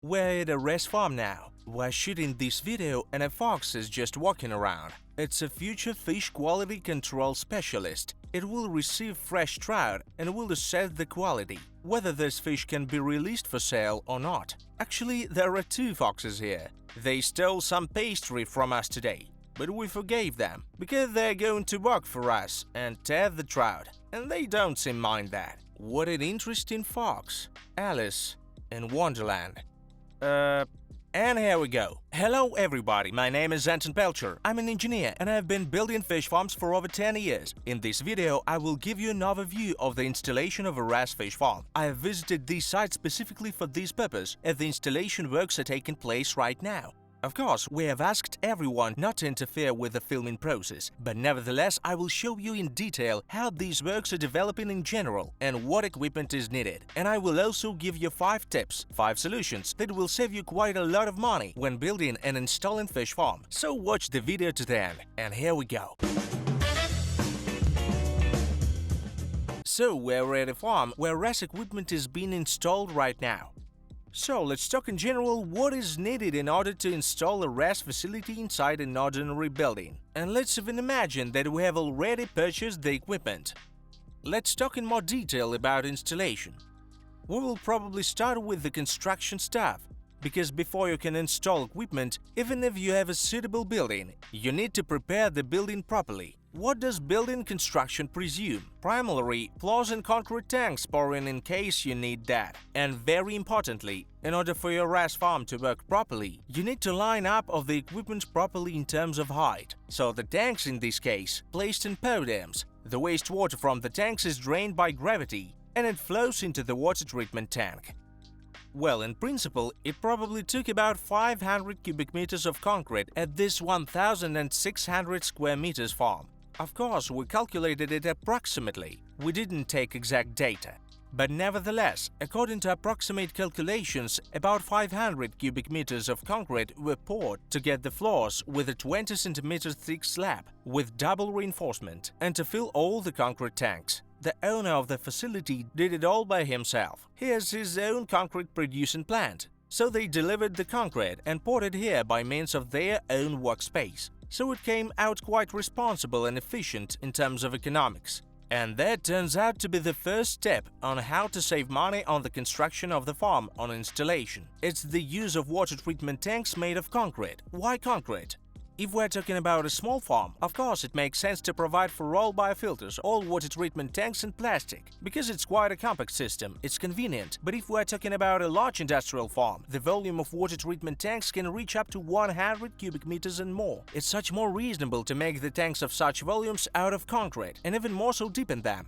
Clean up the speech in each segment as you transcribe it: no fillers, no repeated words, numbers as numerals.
We're at a RAS farm now. We're shooting this video and a fox is just walking around. It's a future fish quality control specialist. It will receive fresh trout and will assess the quality, whether this fish can be released for sale or not. Actually, there are two foxes here. They stole some pastry from us today, but we forgave them because they're going to work for us and test the trout, and they don't seem to mind that. What an interesting fox. Alice in Wonderland. And here we go. Hello everybody, my name is Anton Pelcher. I'm an engineer and I've been building fish farms for over 10 years. In this video, I will give you an overview of the installation of a RAS fish farm. I have visited this site specifically for this purpose, and the installation works are taking place right now. Of course, we have asked everyone not to interfere with the filming process, but nevertheless I will show you in detail how these works are developing in general and what equipment is needed. And I will also give you 5 tips, 5 solutions that will save you quite a lot of money when building and installing fish farm. So watch the video to the end, and here we go. So we're at a farm where RAS equipment is being installed right now. So let's talk in general what is needed in order to install a RAS facility inside an ordinary building. And let's even imagine that we have already purchased the equipment. Let's talk in more detail about installation. We will probably start with the construction stuff, because before you can install equipment, even if you have a suitable building, you need to prepare the building properly. What does building construction presume? Primarily, floors and concrete tanks pouring in case you need that. And very importantly, in order for your RAS farm to work properly, you need to line up of the equipment properly in terms of height. So the tanks in this case, placed in podiums. The wastewater from the tanks is drained by gravity and it flows into the water treatment tank. Well, in principle, it probably took about 500 cubic meters of concrete at this 1,600 square meters farm. Of course, we calculated it approximately. We didn't take exact data. But nevertheless, according to approximate calculations, about 500 cubic meters of concrete were poured to get the floors with a 20 cm thick slab with double reinforcement and to fill all the concrete tanks. The owner of the facility did it all by himself. He has his own concrete producing plant, so they delivered the concrete and poured it here by means of their own workspace. So it came out quite responsible and efficient in terms of economics. And that turns out to be the first step on how to save money on the construction of the farm on installation. It's the use of water treatment tanks made of concrete. Why concrete? If we're talking about a small farm, of course it makes sense to provide for all biofilters, all water treatment tanks in plastic, because it's quite a compact system, it's convenient. But if we're talking about a large industrial farm, the volume of water treatment tanks can reach up to 100 cubic meters and more. It's such more reasonable to make the tanks of such volumes out of concrete, and even more so deepen them.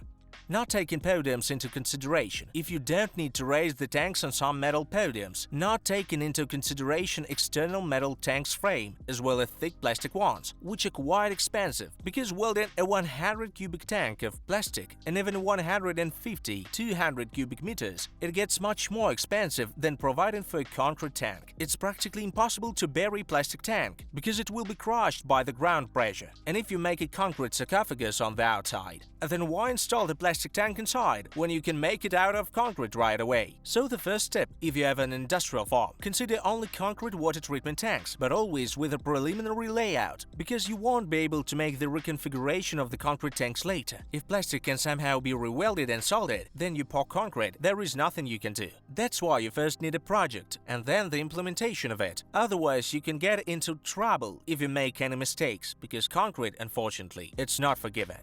Not taking podiums into consideration. If you don't need to raise the tanks on some metal podiums, not taking into consideration external metal tanks frame, as well as thick plastic ones, which are quite expensive, because welding a 100 cubic tank of plastic and even 150-200 cubic meters, it gets much more expensive than providing for a concrete tank. It's practically impossible to bury plastic tank, because it will be crushed by the ground pressure. And if you make a concrete sarcophagus on the outside, then why install the plastic tank inside when you can make it out of concrete right away? So the first step, if you have an industrial farm, consider only concrete water treatment tanks, but always with a preliminary layout, because you won't be able to make the reconfiguration of the concrete tanks later. If plastic can somehow be rewelded and soldered, then you pour concrete, there is nothing you can do. That's why you first need a project and then the implementation of it. Otherwise, you can get into trouble if you make any mistakes, because concrete, unfortunately, it's not forgiven.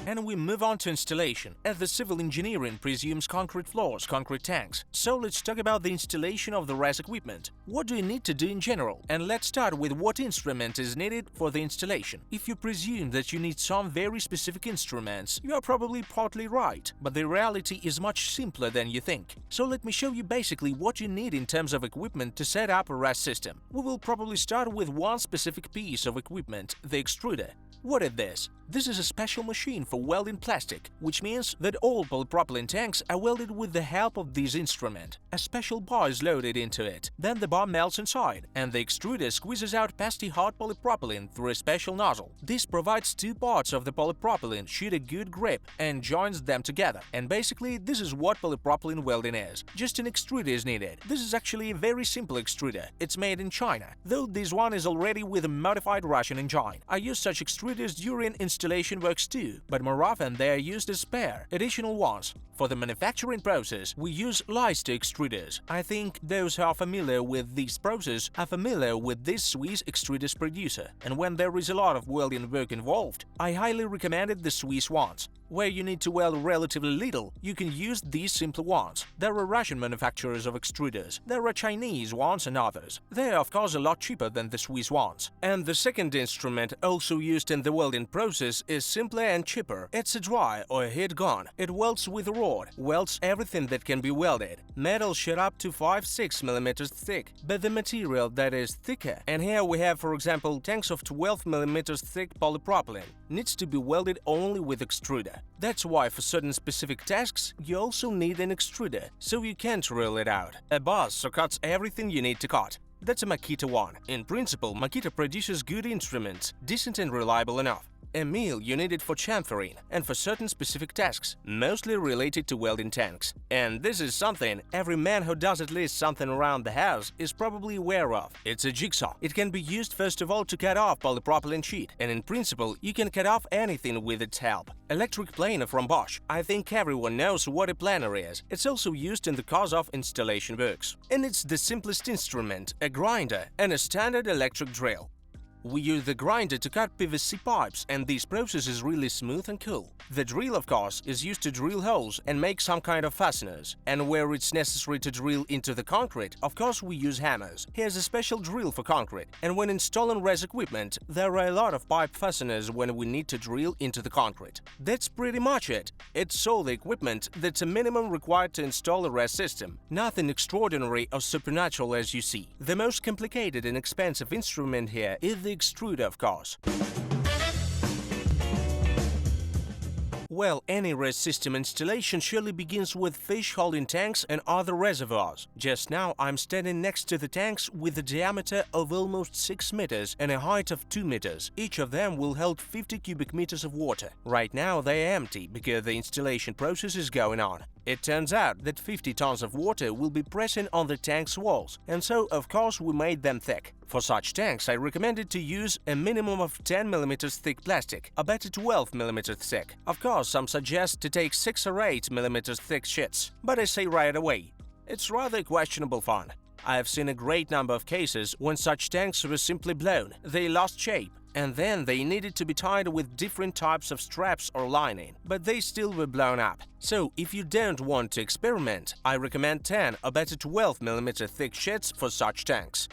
And we move on to installation, as the civil engineering presumes concrete floors, concrete tanks. So let's talk about the installation of the RAS equipment. What do you need to do in general? And let's start with what instrument is needed for the installation. If you presume that you need some very specific instruments, you are probably partly right, but the reality is much simpler than you think. So let me show you basically what you need in terms of equipment to set up a RAS system. We will probably start with one specific piece of equipment, the extruder. What is this? This is a special machine for for welding plastic, which means that all polypropylene tanks are welded with the help of this instrument. A special bar is loaded into it, then the bar melts inside, and the extruder squeezes out pasty hot polypropylene through a special nozzle. This provides two parts of the polypropylene shoot a good grip and joins them together. And basically, this is what polypropylene welding is. Just an extruder is needed. This is actually a very simple extruder. It's made in China, though this one is already with a modified Russian engine. I use such extruders during installation works too, but more often they are used as spare, additional ones. For the manufacturing process, we use Leister extruders. I think those who are familiar with this process are familiar with this Swiss extruders producer, and when there is a lot of welding work involved, I highly recommended the Swiss ones. Where you need to weld relatively little, you can use these simpler ones. There are Russian manufacturers of extruders, there are Chinese ones and others. They are of course a lot cheaper than the Swiss ones. And the second instrument also used in the welding process is simpler and cheaper. It's a dry or a heat gun. It welds with a rod, welds everything that can be welded. Metal shot up to 5-6 mm thick, but the material that is thicker, and here we have for example tanks of 12 mm thick polypropylene, needs to be welded only with extruder. That's why for certain specific tasks you also need an extruder, so you can't reel it out. A buzz cuts everything you need to cut. That's a Makita one. In principle, Makita produces good instruments, decent and reliable enough. A mill you need it for chamfering and for certain specific tasks, mostly related to welding tanks. And this is something every man who does at least something around the house is probably aware of. It's a jigsaw. It can be used first of all to cut off polypropylene sheet, and in principle you can cut off anything with its help. Electric planer from Bosch. I think everyone knows what a planer is. It's also used in the course of installation works. And it's the simplest instrument, a grinder and a standard electric drill. We use the grinder to cut PVC pipes, and this process is really smooth and cool. The drill, of course, is used to drill holes and make some kind of fasteners. And where it's necessary to drill into the concrete, of course we use hammers. Here's a special drill for concrete. And when installing RAS equipment, there are a lot of pipe fasteners when we need to drill into the concrete. That's pretty much it. It's all the equipment that's a minimum required to install a RAS system. Nothing extraordinary or supernatural as you see. The most complicated and expensive instrument here is the extruder, of course. Well, any RAS system installation surely begins with fish holding tanks and other reservoirs. Just now I'm standing next to the tanks with a diameter of almost 6 meters and a height of 2 meters. Each of them will hold 50 cubic meters of water. Right now they are empty because the installation process is going on. It turns out that 50 tons of water will be pressing on the tank's walls, and so of course we made them thick. For such tanks I recommended to use a minimum of 10 mm thick plastic, or better 12 mm thick. Of course some suggest to take 6 or 8 mm thick sheets, but I say right away, it's rather questionable fun. I have seen a great number of cases when such tanks were simply blown, they lost shape, and then they needed to be tied with different types of straps or lining, but they still were blown up. So if you don't want to experiment, I recommend 10 or better 12 mm thick sheets for such tanks.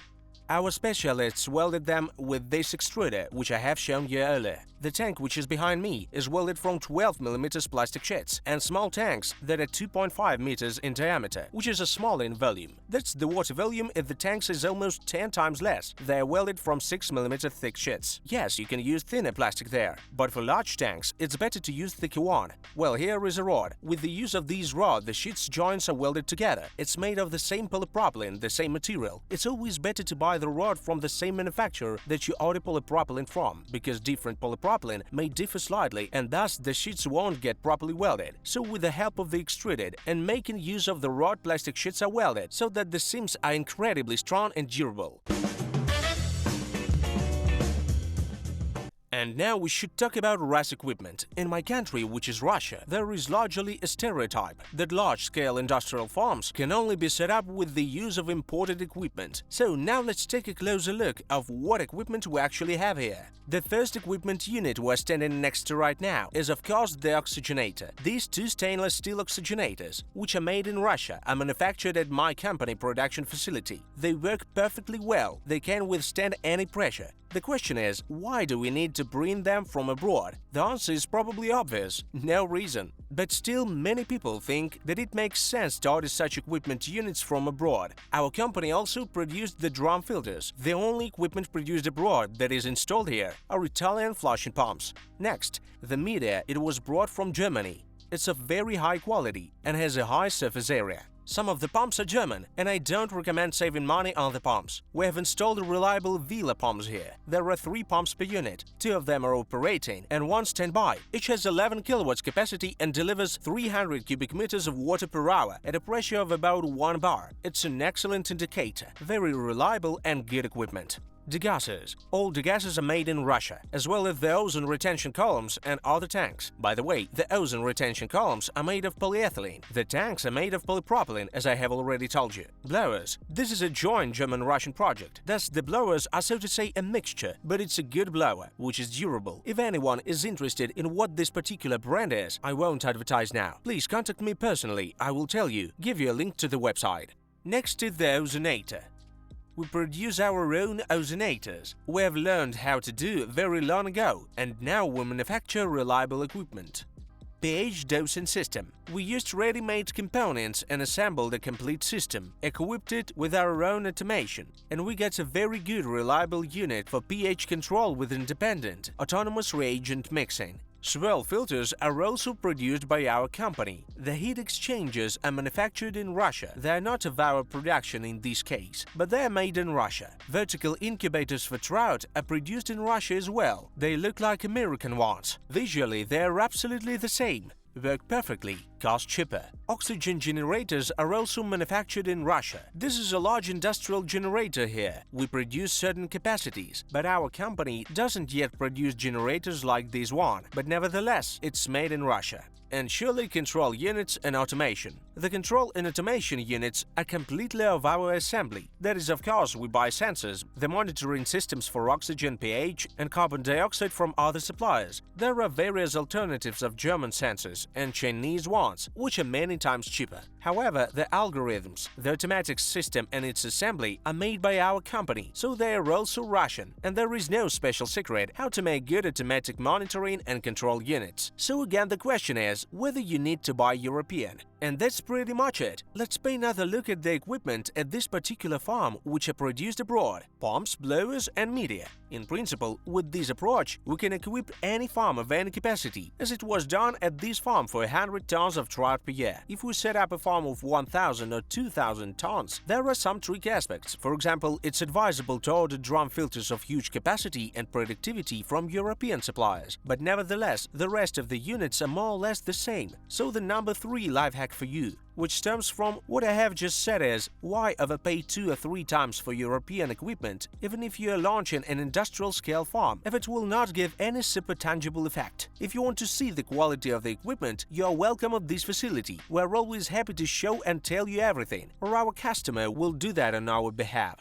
Our specialists welded them with this extruder, which I have shown you earlier. The tank which is behind me is welded from 12 mm plastic sheets and small tanks that are 2.5 meters in diameter, which is a small in volume. That's the water volume if the tanks is almost 10 times less. They are welded from 6 mm thick sheets. Yes, you can use thinner plastic there, but for large tanks it's better to use thicker one. Well, here is a rod. With the use of these rod, the sheets joints are welded together. It's made of the same polypropylene, the same material. It's always better to buy the rod from the same manufacturer that you order polypropylene from, because different polypropylene may differ slightly and thus the sheets won't get properly welded. So with the help of the extruded and making use of the rod, plastic sheets are welded so that the seams are incredibly strong and durable. And now we should talk about RAS equipment. In my country, which is Russia, there is largely a stereotype that large-scale industrial farms can only be set up with the use of imported equipment. So now let's take a closer look of what equipment we actually have here. The first equipment unit we're standing next to right now is of course the oxygenator. These two stainless steel oxygenators, which are made in Russia, are manufactured at my company production facility. They work perfectly well, they can withstand any pressure. The question is, why do we need to bring them from abroad? The answer is probably obvious: no reason. But still, many people think that it makes sense to order such equipment units from abroad. Our company also produced the drum filters. The only equipment produced abroad that is installed here are Italian flushing pumps. Next, the media. It was brought from Germany. It's of very high quality and has a high surface area. Some of the pumps are German, and I don't recommend saving money on the pumps. We have installed reliable Vila pumps here. There are 3 pumps per unit. 2 of them are operating and 1 standby. Each has 11 kilowatts capacity and delivers 300 cubic meters of water per hour at a pressure of about 1 bar. It's an excellent indicator, very reliable and good equipment. Degassers. All degassers are made in Russia, as well as the ozone retention columns and other tanks. By the way, the ozone retention columns are made of polyethylene. The tanks are made of polypropylene, as I have already told you. Blowers. This is a joint German-Russian project. Thus, the blowers are, so to say, a mixture, but it's a good blower, which is durable. If anyone is interested in what this particular brand is, I won't advertise now. Please contact me personally. I will tell you, give you a link to the website. Next is the ozonator. We produce our own ozonators. We have learned how to do very long ago, and now we manufacture reliable equipment. pH dosing system. We used ready-made components and assembled a complete system, equipped it with our own automation, and we get a very good reliable unit for pH control with independent, autonomous reagent mixing. Swirl filters are also produced by our company. The heat exchangers are manufactured in Russia. They are not of our production in this case, but they are made in Russia. Vertical incubators for trout are produced in Russia as well. They look like American ones. Visually, they are absolutely the same. Work perfectly, cost cheaper. Oxygen generators are also manufactured in Russia. This is a large industrial generator here. We produce certain capacities, but our company doesn't yet produce generators like this one, but nevertheless, it's made in Russia. And surely control units and automation. The control and automation units are completely of our assembly. That is, of course, we buy sensors, the monitoring systems for oxygen, pH, and carbon dioxide from other suppliers. There are various alternatives of German sensors and Chinese ones, which are many times cheaper. However, the algorithms, the automatic system and its assembly are made by our company, so they are also Russian, and there is no special secret how to make good automatic monitoring and control units. So again, the question is whether you need to buy European. And that's pretty much it. Let's pay another look at the equipment at this particular farm, which are produced abroad: pumps, blowers and media. In principle, with this approach, we can equip any farm of any capacity, as it was done at this farm for 100 tons of trout per year. If we set up a farm of 1,000 or 2,000 tons, there are some tricky aspects. For example, it's advisable to order drum filters of huge capacity and productivity from European suppliers. But nevertheless, the rest of the units are more or less the same. So the number 3 life hack for you, which stems from what I have just said, is why overpay 2 or 3 times for European equipment, even if you are launching an industrial scale farm, if it will not give any super tangible effect. If you want to see the quality of the equipment, you are welcome at this facility. We are always happy to show and tell you everything, or our customer will do that on our behalf.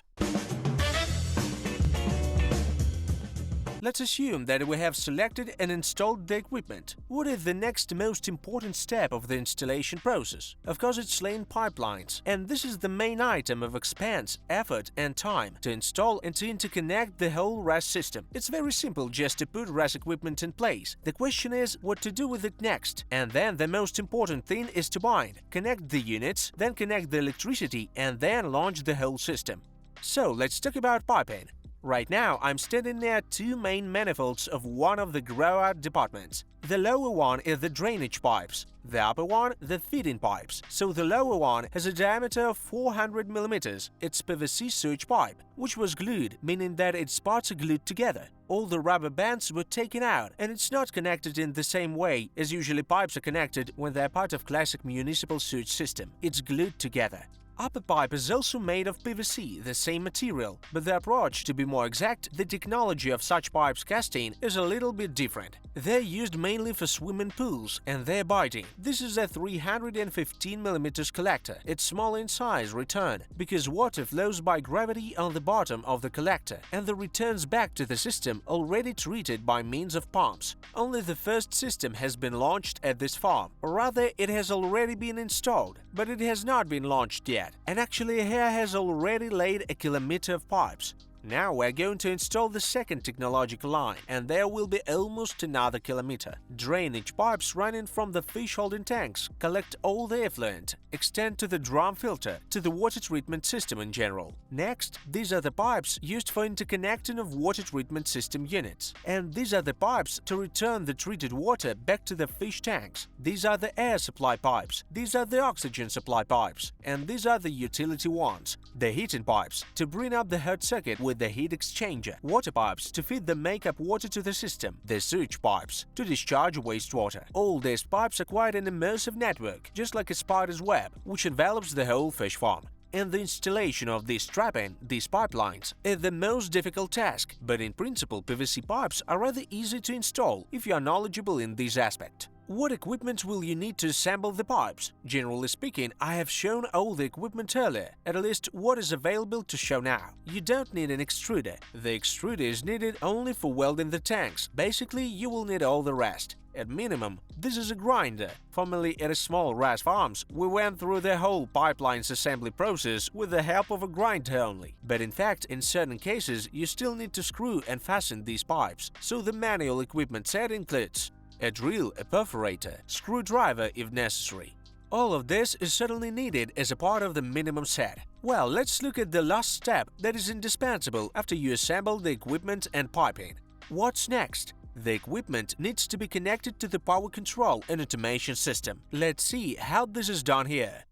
Let's assume that we have selected and installed the equipment. What is the next most important step of the installation process? Of course, it's laying pipelines, and this is the main item of expense, effort and time to install and to interconnect the whole RAS system. It's very simple just to put RAS equipment in place. The question is what to do with it next. And then the most important thing is to bind, connect the units, then connect the electricity, and then launch the whole system. So let's talk about piping. Right now, I'm standing near 2 main manifolds of one of the grow-out departments. The lower one is the drainage pipes, the upper one the feeding pipes. So the lower one has a diameter of 400 mm. It's PVC sewage pipe, which was glued, meaning that its parts are glued together. All the rubber bands were taken out, and it's not connected in the same way as usually pipes are connected when they're part of classic municipal sewage system. It's glued together. Upper pipe is also made of PVC, the same material, but the approach, to be more exact, the technology of such pipes casting is a little bit different. They're used mainly for swimming pools, and they're biting. This is a 315 mm collector. It's small in size return, because water flows by gravity on the bottom of the collector, and then returns back to the system already treated by means of pumps. Only the first system has been launched at this farm, or rather it has already been installed, but it has not been launched yet. And actually here has already laid a kilometer of pipes. Now we're going to install the second technological line, and there will be almost another kilometer. Drainage pipes running from the fish holding tanks collect all the effluent, extend to the drum filter, to the water treatment system in general. Next, these are the pipes used for interconnecting of water treatment system units. And these are the pipes to return the treated water back to the fish tanks. These are the air supply pipes, these are the oxygen supply pipes, and these are the utility ones. The heating pipes to bring up the hot circuit with the heat exchanger, water pipes to feed the makeup water to the system, the sewage pipes to discharge wastewater. All these pipes acquire an immersive network, just like a spider's web, which envelops the whole fish farm. And the installation of this trapping, these pipelines, is the most difficult task, but in principle PVC pipes are rather easy to install if you are knowledgeable in this aspect. What equipment will you need to assemble the pipes? Generally speaking, I have shown all the equipment earlier, at least what is available to show now. You don't need an extruder. The extruder is needed only for welding the tanks. Basically, you will need all the rest. At minimum, this is a grinder. Formerly at a small RAS farms, we went through the whole pipelines assembly process with the help of a grinder only. But in fact, in certain cases, you still need to screw and fasten these pipes, so the manual equipment set includes a drill, a perforator, screwdriver if necessary. All of this is certainly needed as a part of the minimum set. Well, let's look at the last step that is indispensable after you assemble the equipment and piping. What's next? The equipment needs to be connected to the power control and automation system. Let's see how this is done here.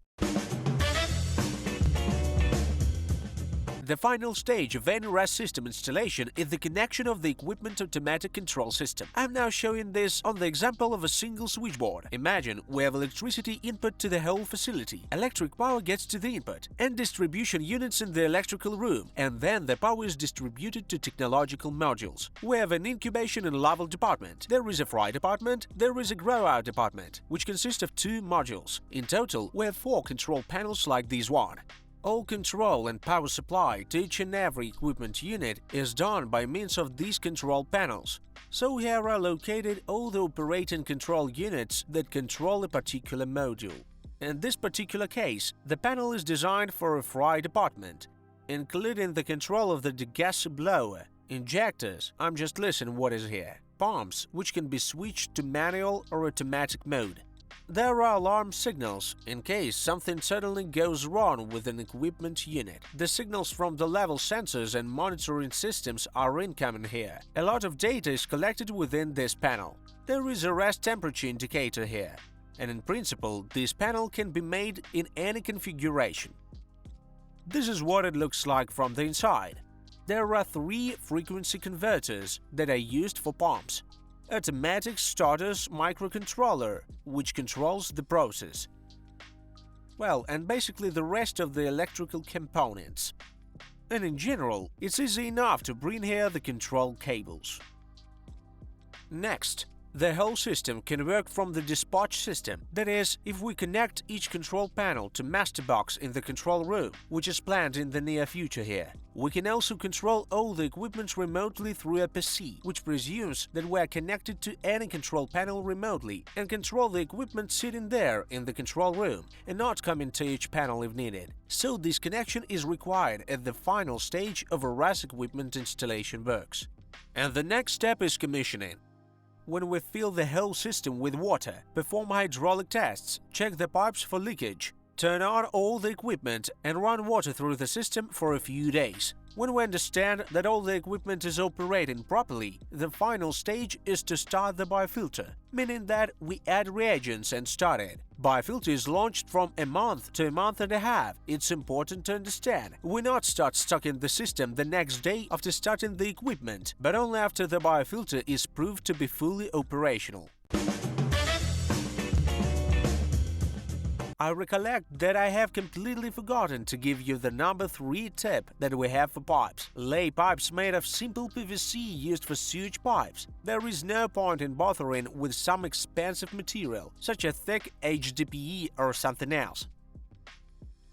The final stage of any RAS system installation is the connection of the equipment automatic control system. I'm now showing this on the example of a single switchboard. Imagine we have electricity input to the whole facility. Electric power gets to the input and distribution units in the electrical room, and then the power is distributed to technological modules. We have an incubation and larval department. There is a fry department, there is a grow-out department, which consists of 2 modules. In total, we have 4 control panels like this one. All control and power supply to each and every equipment unit is done by means of these control panels. So here are located all the operating control units that control a particular module. In this particular case, the panel is designed for a fry department, including the control of the degasser blower, injectors, I'm just listing what is here, pumps, which can be switched to manual or automatic mode. There are alarm signals in case something suddenly goes wrong with an equipment unit. The signals from the level sensors and monitoring systems are incoming here. A lot of data is collected within this panel. There is a RAS temperature indicator here, and in principle, this panel can be made in any configuration. This is what it looks like from the inside. There are 3 frequency converters that are used for pumps. Automatic starter's microcontroller, which controls the process. Well, and basically the rest of the electrical components. And in general, it's easy enough to bring here the control cables. Next, the whole system can work from the dispatch system. That is, if we connect each control panel to master box in the control room, which is planned in the near future here. We can also control all the equipment remotely through a PC, which presumes that we are connected to any control panel remotely and control the equipment sitting there in the control room and not coming to each panel if needed. So this connection is required at the final stage of a RAS equipment installation works. And the next step is commissioning. When we fill the whole system with water, perform hydraulic tests, check the pipes for leakage, turn on all the equipment and run water through the system for a few days. When we understand that all the equipment is operating properly, the final stage is to start the biofilter, meaning that we add reagents and start it. Biofilter is launched from a month to a month and a half. It's important to understand. We not start stocking the system the next day after starting the equipment, but only after the biofilter is proved to be fully operational. I recollect that I have completely forgotten to give you the number 3 tip that we have for pipes. Lay pipes made of simple PVC used for sewage pipes. There is no point in bothering with some expensive material, such as thick HDPE or something else.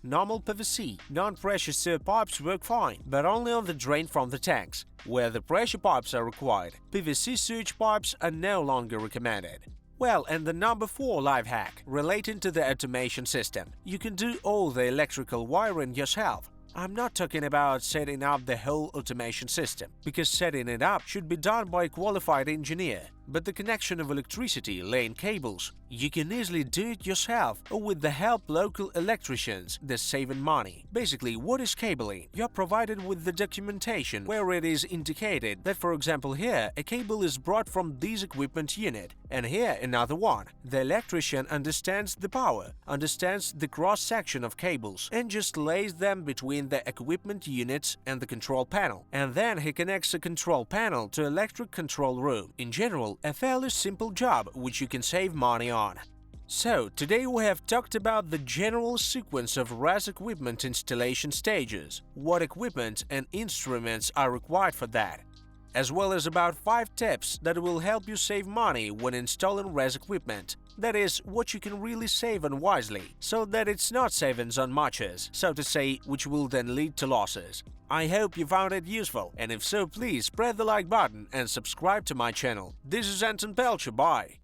Normal PVC, non-pressure sewer pipes work fine, but only on the drain from the tanks. Where the pressure pipes are required, PVC sewage pipes are no longer recommended. Well, and the number 4 life hack, relating to the automation system. You can do all the electrical wiring yourself. I'm not talking about setting up the whole automation system, because setting it up should be done by a qualified engineer. But the connection of electricity, laying cables, you can easily do it yourself or with the help local electricians, thus saving money. Basically, what is cabling? You're provided with the documentation where it is indicated that, for example, here a cable is brought from this equipment unit, and here another one. The electrician understands the power, understands the cross-section of cables, and just lays them between the equipment units and the control panel. And then he connects the control panel to electric control room. In general, a fairly simple job which you can save money on. So, today we have talked about the general sequence of RAS equipment installation stages, what equipment and instruments are required for that, as well as about 5 tips that will help you save money when installing RAS equipment. That is, what you can really save on wisely, so that it's not savings on matches, so to say, which will then lead to losses. I hope you found it useful, and if so, please press the like button and subscribe to my channel. This is Anton Pelcher, bye!